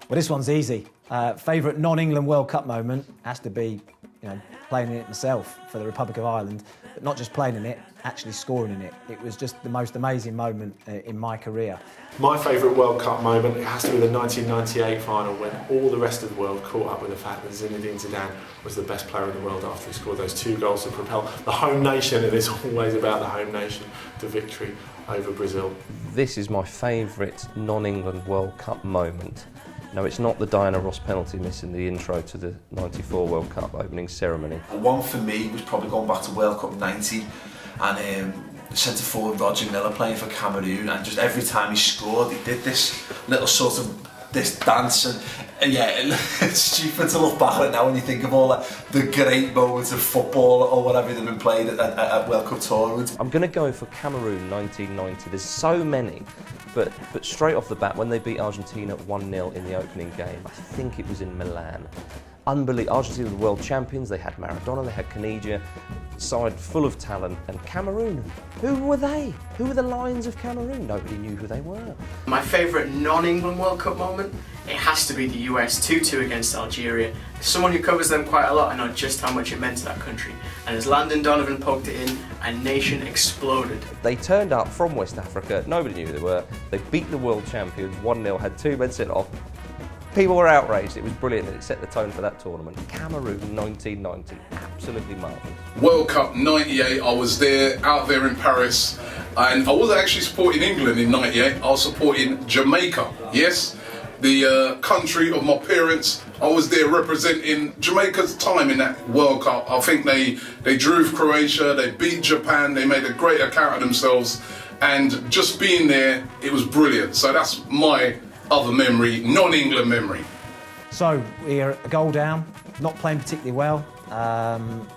Well, this one's easy. Favourite non-England World Cup moment has to be, playing in it myself for the Republic of Ireland. But not just playing in it, actually scoring in it. It was just the most amazing moment in my career. My favourite World Cup moment, it has to be the 1998 final when all the rest of the world caught up with the fact that Zinedine Zidane was the best player in the world after he scored those 2 goals to propel the home nation, and it's always about the home nation, to victory over Brazil. This is my favourite non-England World Cup moment. No, it's not the Diana Ross penalty miss in the intro to the '94 World Cup opening ceremony. One for me was probably going back to World Cup '90 and centre forward Roger Miller playing for Cameroon, and just every time he scored he did this little sort of this dance, and yeah, it's stupid to look back at it now when you think of all the great moments of football or whatever that have been played at World Cup tournaments. I'm going to go for Cameroon 1990. There's so many, but straight off the bat, when they beat Argentina 1-0 in the opening game, I think it was in Milan. Unbelievable. Argentina were the world champions. They had Maradona, they had Caniggia, side full of talent. And Cameroon, who were they? Who were the Lions of Cameroon? Nobody knew who they were. My favourite non-England World Cup moment, it has to be the US 2-2 against Algeria. As someone who covers them quite a lot, I know just how much it meant to that country. And as Landon Donovan poked it in, a nation exploded. They turned up from West Africa, nobody knew who they were. They beat the world champions 1-0, had 2 men sent off. People were outraged. It was brilliant and it set the tone for that tournament. Cameroon 1990, absolutely marvellous. World Cup '98, I was there, out there in Paris, and I wasn't actually supporting England in '98, I was supporting Jamaica, yes, the country of my parents. I was there representing Jamaica's time in that World Cup. I think they drew Croatia, they beat Japan, they made a great account of themselves, and just being there, it was brilliant. So that's my other memory, non-England memory. So we're a goal down, not playing particularly well.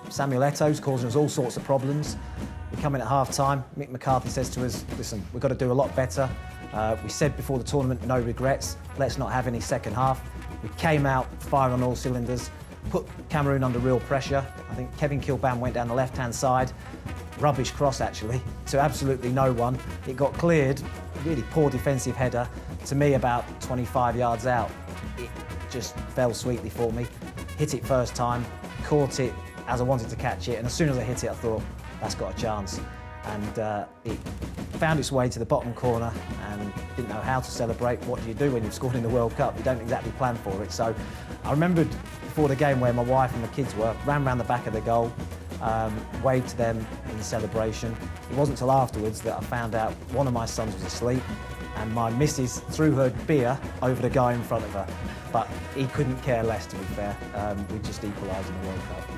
Samuel Eto's causing us all sorts of problems. We come in at half-time. Mick McCarthy says to us, listen, we've got to do a lot better. We said before the tournament, no regrets. Let's not have any second half. We came out firing on all cylinders, put Cameroon under real pressure. I think Kevin Kilban went down the left-hand side. Rubbish cross, actually, to absolutely no one. It got cleared, really poor defensive header, to me about 25 yards out. It just fell sweetly for me. Hit it first time, caught it as I wanted to catch it, and as soon as I hit it, I thought, that's got a chance. And it found its way to the bottom corner and didn't know how to celebrate. What do you do when you've scored in the World Cup? You don't exactly plan for it. So I remembered before the game where my wife and the kids were, ran round the back of the goal, waved to them in celebration. It wasn't until afterwards that I found out one of my sons was asleep and my missus threw her beer over the guy in front of her. But he couldn't care less, to be fair. We just equalised in the World Cup.